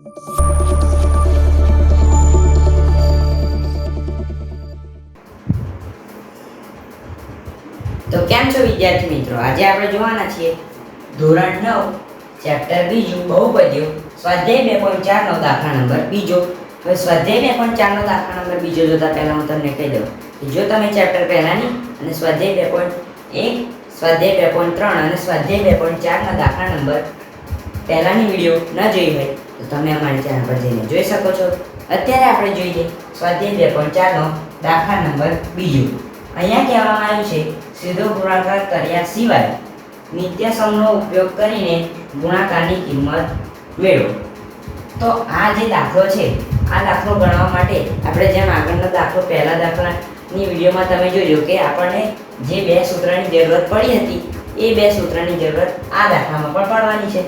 તો કેમ છો વિદ્યાર્થી મિત્રો? આજે આપણે જોવાના છીએ ધોરણ 9 ચેપ્ટર બીજું બહુપદીઓ સ્વાધ્યાય 2.4 નો દાખલા નંબર બીજો. હવે સ્વાધ્યાય 2.4 નો દાખલા નંબર બીજો જોતા પહેલા હું તમને કહી દઉં કે જો તમે ચેપ્ટર પહેલાની અને સ્વાધ્યાય 2.1 સ્વાધ્યાય 2.3 અને સ્વાધ્યાય 2.4 ના દાખલા નંબર પહેલાની વિડીયો ન જોઈ હોય તો તમે અમારી ચેનલ પર જઈને જોઈ શકો છો. અત્યારે આપણે જોઈએ સ્વાધ્યાય 2.4 નો દાખલા નંબર બીજો. અહીંયા કહેવામાં આવ્યું છે સીધો ગુણાકાર કર્યા સિવાય નિત્યસમનો ઉપયોગ કરીને ગુણાકારની કિંમત મેળવો. તો આ જે દાખલો છે આ દાખલો ગણવા માટે આપણે જેમ આગળનો દાખલો પહેલા દાખલાની વિડીયોમાં તમે જોયો કે આપણને જે બે સૂત્રની જરૂરત પડી હતી એ બે સૂત્રની જરૂરત આ દાખલામાં પણ પડવાની છે.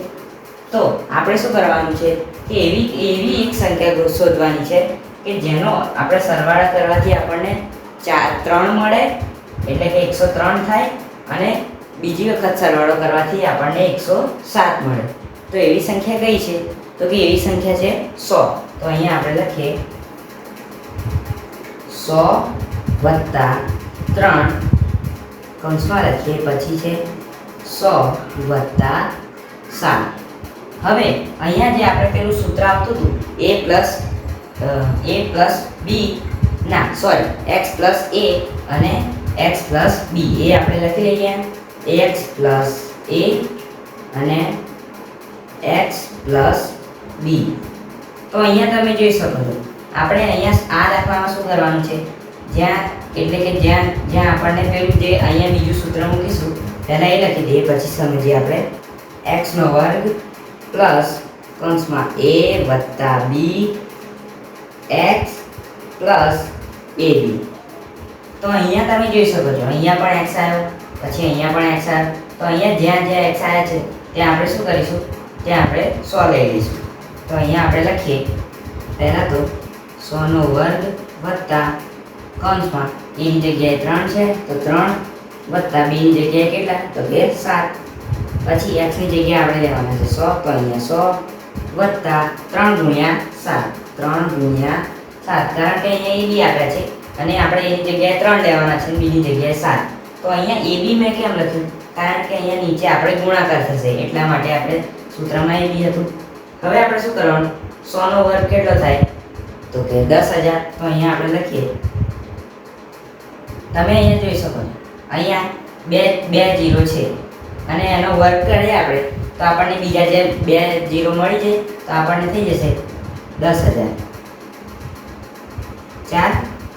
તો આપણે શું કરવાનું છે કે એવી એક સંખ્યા શોધવાની છે કે જેનો આપણે સરવાળા કરવાથી આપણને 3 મળે એટલે કે 103 થાય અને બીજી વખત સરવાળો કરવાથી આપણને 107 મળે. તો એવી સંખ્યા કઈ છે? તો કે એવી સંખ્યા છે 100. તો અહીંયા આપણે લખીએ 100 + 3 કૌંસમાં લખીએ, પછી છે 100 + 7. હવે અહીંયા જે આપણે પેલું સૂત્ર આવતું હતું x + a અને x + b એ આપણે લખી લઈએ. x + a અને x + b. તો અહીંયા તમે જોઈ શકો છો આપણે અહીંયા આ દાખલામાં શું કરવાનું છે, જ્યાં આપણને પેલું જે અહીંયા બીજું સૂત્ર મૂકીશું પહેલા એ લખી દઈએ, પછી સમજીએ આપણે x² + કૌંસમાં a + b x + ab. તો અહીંયા તમે જોઈ શકો છો અહીંયા પણ x આવ્યો, પછી અહીંયા પણ x આવ્યો. તો અહીંયા જ્યાં x આવ્યા છે ત્યાં આપણે શું કરીશું, ત્યાં આપણે 100 લઈ લઈશું. તો અહીંયા આપણે લખીએ પહેલા તો 100² + કૌંસમાં a ની જગ્યાએ 3 છે તો 3 + b ની જગ્યાએ કેટલા, તો કે 7. પછી x ની જગ્યાએ આપણે લેવાના છે 100. તો અહીંયા 100 + 3 × 7 કારણ કે અહીંયા ab આપ્યા છે અને આપણે એની જગ્યાએ 3 લેવાના છે અને બીજી જગ્યાએ 7. તો અહીંયા ab મેં કેમ લખ્યું, કારણ કે અહીંયા નીચે આપણે ગુણાકાર થશે એટલા માટે આપણે સૂત્રમાં ab હતું. હવે આપણે શું કરવાનું, 100 નો વર્ગ કેટલો થાય, તો કે 10000. તો અહીંયા આપણે લખીએ, તમે અહીંયા જોઈ શકો છો અહીંયા બે 0 છે અને એનો વર્ગ કરીએ આપણે તો આપણને બીજા જે 2 0 મળી જાય તો આપણને થઈ જશે 10000. 4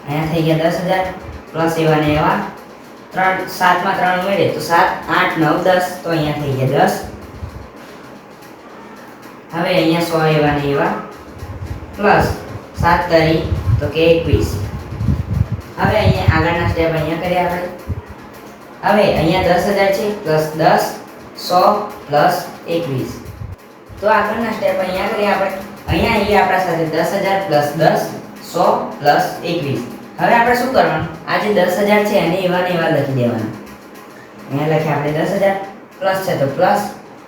અહીંયા થઈ ગયા 10000 પ્લસ એવા ને એવા 3 7 માં 3 ઉમેરે તો 7 8 9 10. તો અહીંયા થઈ ગયા 10. હવે અહીંયા 100 એવા ને એવા પ્લસ 7 તરી તો કે 21. હવે અહીંયા આગળના સ્ટેપ અહીંયા કરીએ આપણે. હવે અહીંયા 10000 છે પ્લસ 10 100 પ્લસ 21. તો આગળના સ્ટેપ અહીંયા કરીએ આપણે. અહીંયા એ આપણા સાથે 10000 પ્લસ 10 100 પ્લસ 21. હવે આપણે શું કરવાનું, આ જે 10000 છે એને એવા ને એવા લખી દેવાના. અહીંયા લખીએ આપણે 10000 પ્લસ છે તો પ્લસ,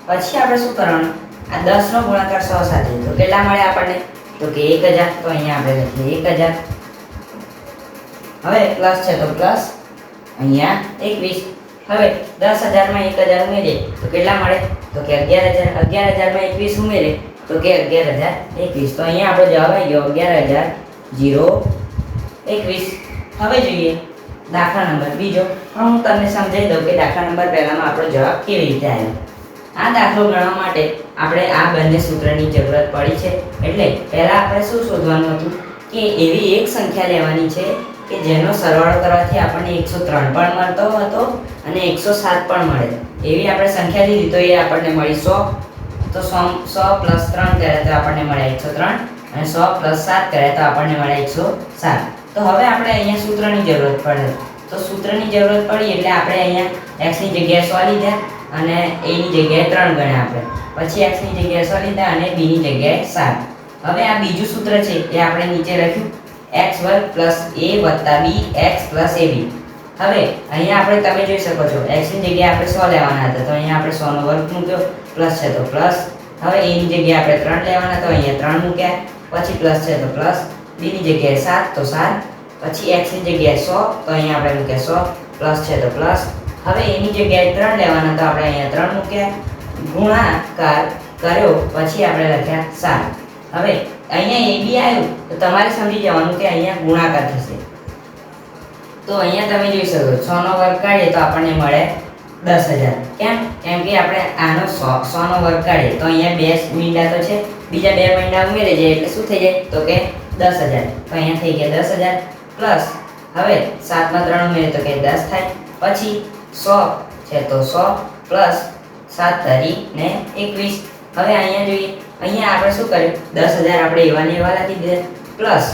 પછી આપણે શું કરવાનું, આ 10 નો ગુણાકાર 100 સાથે તો કેટલા મળે આપણને, તો કે 1000. તો અહીંયા આપણે લખીએ 1000. હવે પ્લસ છે તો પ્લસ અહીંયા 21. હવે 10000 માં 1000 ઉમેરીએ તો કેટલા મળે, તો કે 11000. 11000 માં 21 ઉમેરે તો કે 11021. તો અહીંયા આપણો જવાબ આવી ગયો 11021. હવે જોઈએ દાખલા નંબર બીજો. પણ હું તમને સમજાવી દઉં કે દાખલા નંબર પહેલામાં આપણો જવાબ કેવી રીતે આવ્યો. આ દાખલો ગણવા માટે આપણે આ બંને સૂત્રની જરૂરત પડી છે. એટલે પહેલા આપણે શું શોધવાનું હતું કે એવી એક સંખ્યા લેવાની છે કે જેનો સરવાળો કરવાથી આપણને 103 પણ મળતો હતો અને 107 પણ મળે. એવી આપણે સંખ્યા લીધી તો એ આપણને મળી 100. તો 100 + 3 કરે તો આપણને મળે 103 અને 100 + 7 કરે તો આપણને મળે 107. તો હવે આપણે અહીંયા સૂત્રની જરૂરત પડે. તો સૂત્રની જરૂરત પડી એટલે આપણે અહીંયા x ની જગ્યાએ 100 લીધા અને a ની જગ્યાએ 3 ગણ્યા આપણે. પછી x ની જગ્યાએ 100 લીધા અને b ની જગ્યાએ 7. હવે આ બીજું સૂત્ર છે એ આપણે નીચે લખ્યું x² + a + b x + ab. હવે અહીંયા આપણે તમે જોઈ શકો છો x ની જગ્યાએ આપણે 100 લેવાના હતા તો અહીંયા આપણે 100 નો વર્ગ મૂક્યો, પ્લસ છે તો પ્લસ. હવે a ની જગ્યાએ આપણે 3 લેવાના, તો અહીંયા 3 મૂક્યા, પછી પ્લસ છે તો પ્લસ, b ની જગ્યાએ 7 તો 7, પછી x ની જગ્યાએ 100 તો અહીંયા આપણે મૂક્યા 100, પ્લસ છે તો પ્લસ. હવે a ની જગ્યાએ 3 લેવાના, તો આપણે અહીંયા 3 મૂક્યા, ગુણાકાર કર્યો, પછી આપણે લખ્યા 7. હવે અહીંયા ab આવ્યું તો તમારે સમજી જવાનું કે અહીંયા ગુણાકાર થશે. તો અહીંયા તમે જોઈ શકો 100 નો વર્ગ કાઢીએ તો આપણને મળે 10,000. કેમ? કેમ કે આપણે આનો 100 નો વર્ગ કાઢીએ તો અહીંયા બે મીંડા તો છે, બીજા બે મીંડા ઉમેરી જાય એટલે શું થઈ જાય તો કે 10,000. તો અહીંયા થઈ ગયા 10,000 પ્લસ, હવે 7 માં 3 ઉમેરીએ તો કે 10 થાય, પછી 100 છે તો 100 પ્લસ 7 તારી ને 21. હવે અહીંયા જોઈએ, અહીંયા આપણે શું કર્યું 10,000 આપણે એવા ને એવા લખી દીધા, પ્લસ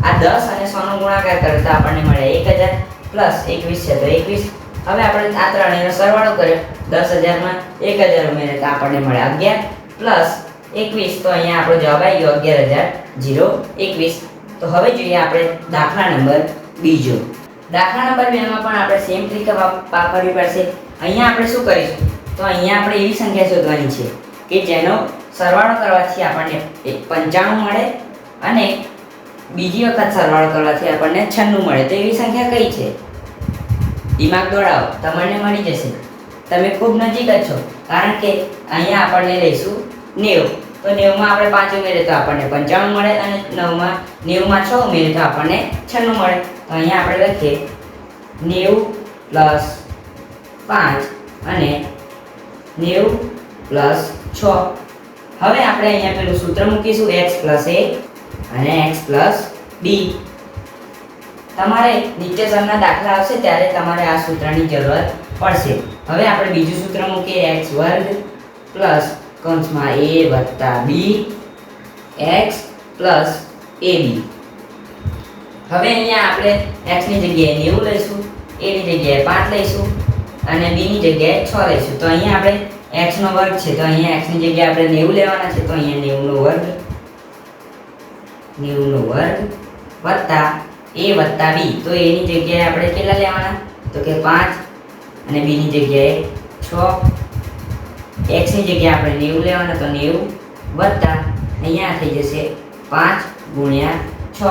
આ 10 અને 100 નો ગુણાકાર કર્યો તો આપણને મળે 1,000 પ્લસ 21 છે તો 21. હવે આપણે આ ત્રણેયનો સરવાળો કર્યો, 10,000 માં 1,000 ઉમેરે તો આપણને મળે 11 પ્લસ 21. તો અહીંયા આપણો જવાબ આવી ગયો 11,021. તો હવે જોઈએ આપણે દાખલા નંબર બીજો. દાખલા નંબર 2 માં પણ આપણે સેમ ટ્રીક વાપરવી પડશે. અહીંયા આપણે શું કરીશું તો અહીંયા આપણે એવી સંખ્યા શોધવાની છે કે જેનો સરવાળો કરવાથી આપણને 95 મળે અને બીજી વખત સરવાળો કરવાથી આપણને 96 મળે. તો એવી સંખ્યા કઈ છે? દિમાગ દોડાવો, તમને મળી જશે. તમે ખૂબ નજીક જ છો, કારણ કે અહીંયા આપણને લઈશું 90. તો 90 માં આપણે 5 ઉમેરીએ તો આપણને 95 મળે અને 90 માં 6 ઉમેરીએ તો આપણને 96 મળે. તો અહીંયા આપણે લખીએ 90 પ્લસ 5 અને 90 પ્લસ 6. હવે આપણે અહીંયા પેલું સૂત્ર મૂકીશું x પ્લસ a અને x પ્લસ b. તમારે નીચે સરના દાખલા આવશે ત્યારે તમારે આ સૂત્રની જરૂરત પડશે. હવે આપણે બીજું સૂત્ર મૂકીએ x વર્ગ પ્લસ કૌંસમાં a વત્તા b x પ્લસ ab. હવે અહીંયા આપણે x ની જગ્યાએ 90 લઈશું, a ની જગ્યાએ 5 લઈશું અને b ની જગ્યાએ 6 લઈશું. તો અહીંયા આપણે x નો વર્ગ છે તો અહીંયા x ની જગ્યાએ આપણે 90 લેવાના છે, તો અહીંયા 90 નો વર્ગ વત્તા a વત્તા b. તો a ની જગ્યાએ આપણે કેટલા લેવાના તો કે 5 અને b ની જગ્યાએ 6. x ની જગ્યાએ આપણે 90 લેવાના તો 90 વત્તા અહીંયા થઈ જશે 5 ગુણ્યા 6.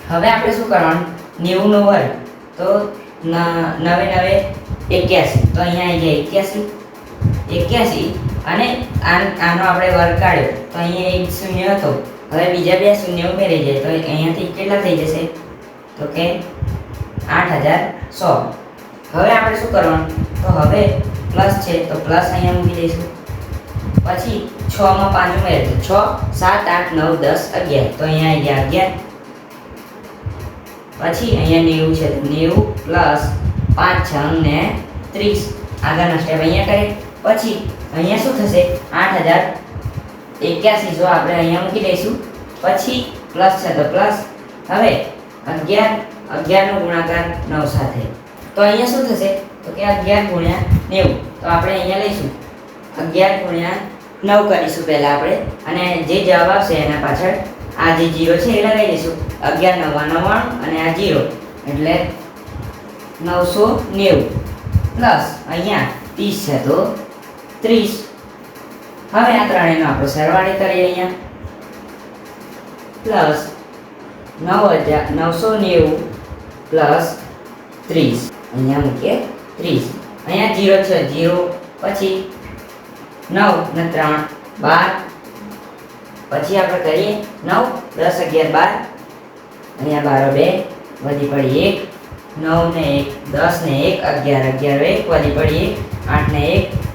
હવે આપણે શું કરવાનું 90 નો વર્ગ તો 9 9 81. તો અહીંયા આવી ગયા 81 અને આનો આપણે વર્ગ કાઢ્યો તો અહીંયા એક શૂન્ય હતો. હવે બીજા બે શૂન્ય ઉમેરી જાય તો અહીંયાથી કેટલા થઈ જશે તો કે 8,100. હવે આપણે શું કરવાનું તો હવે પ્લસ છે તો પ્લસ અહીંયા મૂકી દઈશું, પછી 6 માં 5 ઉમેરીએ તો 6 7 8 9 10 11. તો અહીંયા આવી ગયા 11. પછી અહીંયા 90 છે તો 90 પ્લસ 5 6 ને 30. આગળનો સ્ટેપ અહીંયા કરીએ. પછી અહીંયા શું થશે 8,081. જો આપણે અહીંયા મૂકી દઈશું, પછી પ્લસ છે તો પ્લસ. હવે 11 નો ગુણાકાર 9 સાથે. તો અહીંયા શું થશે તો કે 11 ગુણ્યા 90. તો આપણે અહીંયા લઈશું 11 ગુણ્યા 9 કરીશું પહેલા આપણે, અને જે જવાબ આવશે એના પાછળ આ જે 0 છે એ લગાવી દઈશું. 11 9 99 અને આ 0 એટલે 990 પ્લસ અહીંયા 30 છે તો 30. હવે આ ત્રણેયનો આપણે સરવાળે કરીએ. અહીંયા પ્લસ 990 પ્લસ 30. અહીંયા મૂકીએ 30. અહીંયા 0 છે 0, પછી 9 ને 3 12, પછી આપણે કરીએ 9 10 11 12. અહીંયા 12 2 વધી પડી 1, 9 ને 1 10 ને 1 11 11 1 વધી પડી 1 8 ને 1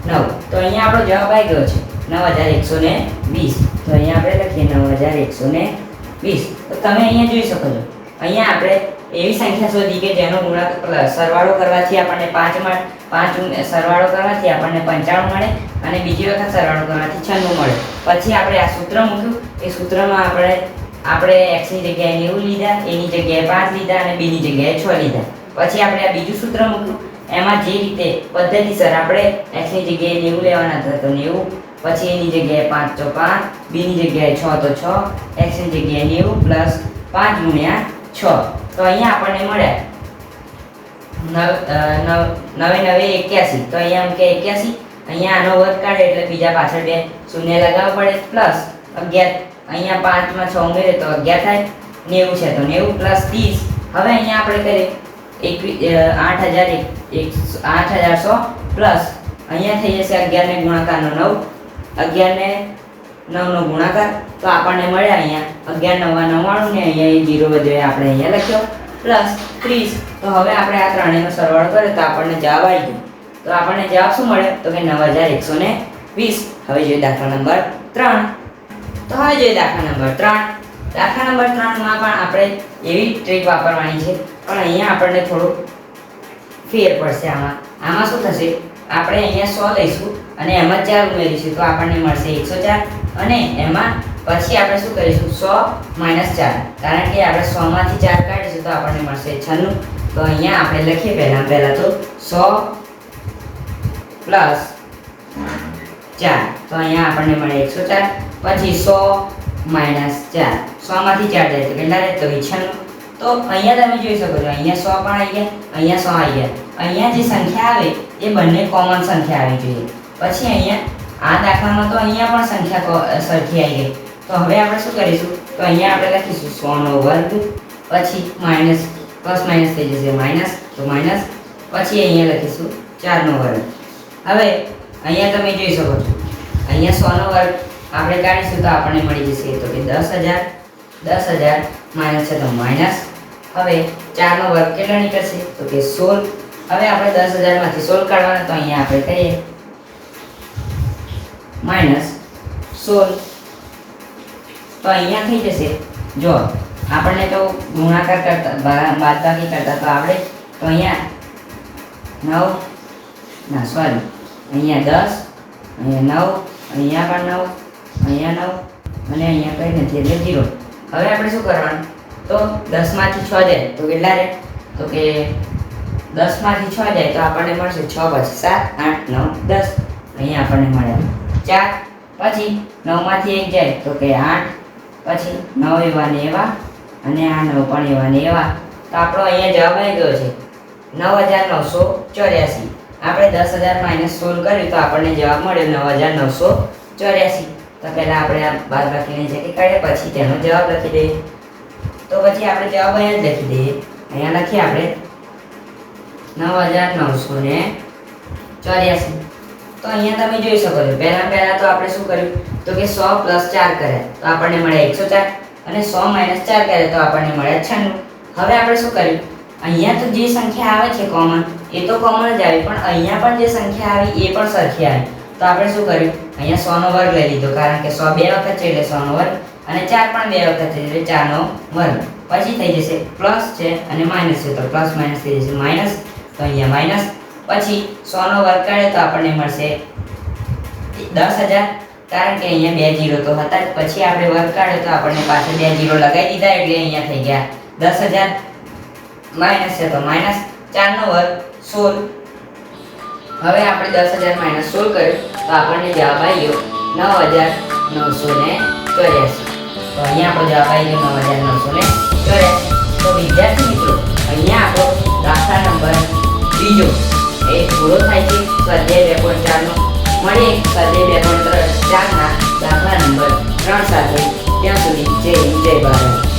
9. તો અહીંયા આપણો જવાબ આવી ગયો છે 9,120. તો અહીંયા આપણે લખીએ 9,120. તો તમે અહીંયા જોઈ શકો છો, અહીંયા આપણે એવી સંખ્યા શોધી કે જેનો ગુણાકાર સરવાળો કરવાથી આપણને 5 સરવાળો કરવાથી આપણને 95 મળે અને બીજી વખત સરવાળો કરવાથી 96 મળે. પછી આપણે આ સૂત્ર મૂક્યું, એ સૂત્રમાં આપણે x ની જગ્યાએ 90 લીધા, a ની જગ્યાએ 5 લીધા અને b ની જગ્યાએ 6 લીધા. પછી આપણે આ બીજું સૂત્ર મૂક્યું, એમાં જે રીતે પદ્ધતિસર આપણે x ની જગ્યાએ 90 લેવાના હતા તો 90, પછી a ની જગ્યાએ 5 તો 5, b ની જગ્યાએ 6 તો 6, x ની જગ્યાએ 90 પ્લસ 5 ગુણ્યા 6. તો અહીંયા આપણને મળ્યા 9 9 81. તો અહીંયા મૂકે 81, અહીંયા આનો વર્ગ કાઢે એટલે બીજા પાછળ બે શૂન્ય લગાવવા પડે પ્લસ 11 અહીંયા 5 માં 6 ઉમેરે તો 11 થાય 90 છે તો 90 પ્લસ 30 હવે અહીંયા આપણે કરીએ 8100 પ્લસ અહીંયા થઈ જશે 11 ને ગુણાકારનો 9 11 ને 9 નો ગુણાકાર તો આપણને મળે અહીંયા 11 9 99 ને અહીંયા 0 વધે આપણે અહીંયા લખ્યો પ્લસ 30 તો હવે આપણે આ ત્રણેયનો સરવાળો કરીએ તો આપણને જવાબ આવી ગયો તો આપણને જવાબ શું મળ્યો તો કે 9120 હવે જોઈએ દાખલા નંબર 3 તો હવે જોઈએ દાખલા નંબર 3 દાખલા નંબર 3 માં પણ આપણે એવી ટ્રીક વાપરવાની છે પણ અહીંયા આપણને થોડું ફેર પડશે આમાં શું થશે આપણે અહીંયા 100 લઈશું અને એમાં 4 ઉમેરીશું તો આપણને મળશે 104 અને એમાં પછી આપણે શું કરીશું 100 - 4 કારણ કે આપણે 100 માંથી 4 કાઢીશું તો આપણને મળશે 96 તો અહીંયા આપણે લખીએ પહેલા તો 100 પ્લસ 4 તો અહીંયા આપણને મળે 104 પછી 100 માઈનસ 4 100 માંથી 4 જાય તો કેટલા રહે તો 96 તો અહીંયા તમે જોઈ શકો છો અહીંયા 100 પણ આવી ગયા અહીંયા 100 આવી ગયા અહીંયા જે સંખ્યા આવે એ બંને કોમન સંખ્યા આવી જોઈએ પછી અહીંયા આ દાખલામાં તો અહીંયા પણ સંખ્યા સરખી આવી ગઈ તો હવે આપણે શું કરીશું તો અહીંયા આપણે લખીશું 100 નો વર્ગ પછી માઈનસ પ્લસ માઈનસ થઈ જશે માઈનસ તો માઈનસ પછી અહીંયા લખીશું 4 નો વર્ગ હવે અહીંયા તમે જોઈ શકો છો અહીંયા 100 નો વર્ગ આપણે કાઢીશું તો આપણને મળી જશે તો કે 10000 માઈનસ છે તો માઈનસ હવે 4 નો વર્ગ કેટલો નીકળશે તો કે 16 હવે આપણે 10000 માંથી 16 કાઢવાના તો અહીંયા આપણે કરીએ માઈનસ 16 તો અહીંયા થઈ જશે જો આપણને તો ગુણાકાર કરતા બાદબાકી કરતા તો આપણે તો અહીંયા 9 ના સોરી અહીંયા 10 અહીંયા 9 અહીંયા પણ 9 અહીંયા 9 અને અહીંયા કંઈ નથી એટલે 0 હવે આપણે શું કરવાનું તો 10 માંથી 6 જાય તો કેટલા રહે તો કે 10 માંથી 6 જાય તો આપણને મળશે 6 પછી 7 8 9 10 અહીંયા આપણને મળ્યા 4 પછી 9 માંથી 1 જાય તો કે 8 પછી 9 એવા ને એવા અને આ 9 પણ એવા ને એવા તો આપણો અહીંયા જવાબ આવી ગયો છે 9984 આપણે 10000 માઈનસ 16 કર્યું તો આપણને જવાબ મળ્યો 9984 તો પહેલા આપણે આ બાદબાકીની જગ્યાએ કાઢીએ પછી તેનો જવાબ લખી દઈએ તો પછી આપણે જવાબ અહીંયા જ લખી દઈએ અહીંયા લખીએ આપણે 9984 તો અહીંયા તમે જોઈ શકો છો પહેલા તો આપણે શું કર્યું તો કે 100 પ્લસ 4 કર્યા તો આપણને મળ્યા 104 અને 100 માઈનસ 4 કર્યા તો આપણને મળ્યા 96 હવે આપણે શું કર્યું અહીંયા તો જે સંખ્યા આવે છે કોમન એ તો કોમન જ આવી પણ અહીંયા પણ જે સંખ્યા આવી એ પણ સરખી આવી તો આપણે શું કર્યું અહીંયા 100 નો વર્ગ લઈ લીધો કારણ કે 100 બે વખત છે એટલે 100 નો વર્ગ અને 4 પણ બે વખત છે એટલે 4 નો વર્ગ પછી થઈ જશે પ્લસ છે અને માઈનસ છે તો પ્લસ માઈનસ થઈ જશે માઈનસ તો અહીંયા માઈનસ પછી 100 નો વર્ગ કાઢે તો આપણને મળશે 10000 કારણ કે અહીંયા બે 0 તો હતા જ પછી આપણે વર્ગ કાઢ્યો તો આપણને પાછળ બે 0 લગાવી દીધા એટલે અહીંયા થઈ ગયા 10000 માઈનસ છે તો માઈનસ 4 નો વર્ગ 16 હવે આપણે 10000 માઈનસ 16 કર્યું તો આપણને જવાબ આવી ગયો 9984 તો અહીંયા આપણો જવાબ આવી ગયો 9984 તો વિદ્યાર્થી મિત્રો અહીંયા આપણો દાખલા નંબર બીજો એ પૂરો થાય છે સ્વાધ્યાય 2.4 નો મળીએ સ્વાધ્યાય 2.4 ના દાખલા નંબર 3 સાથે ત્યાં સુધી જય હિન્દ જય ભારત.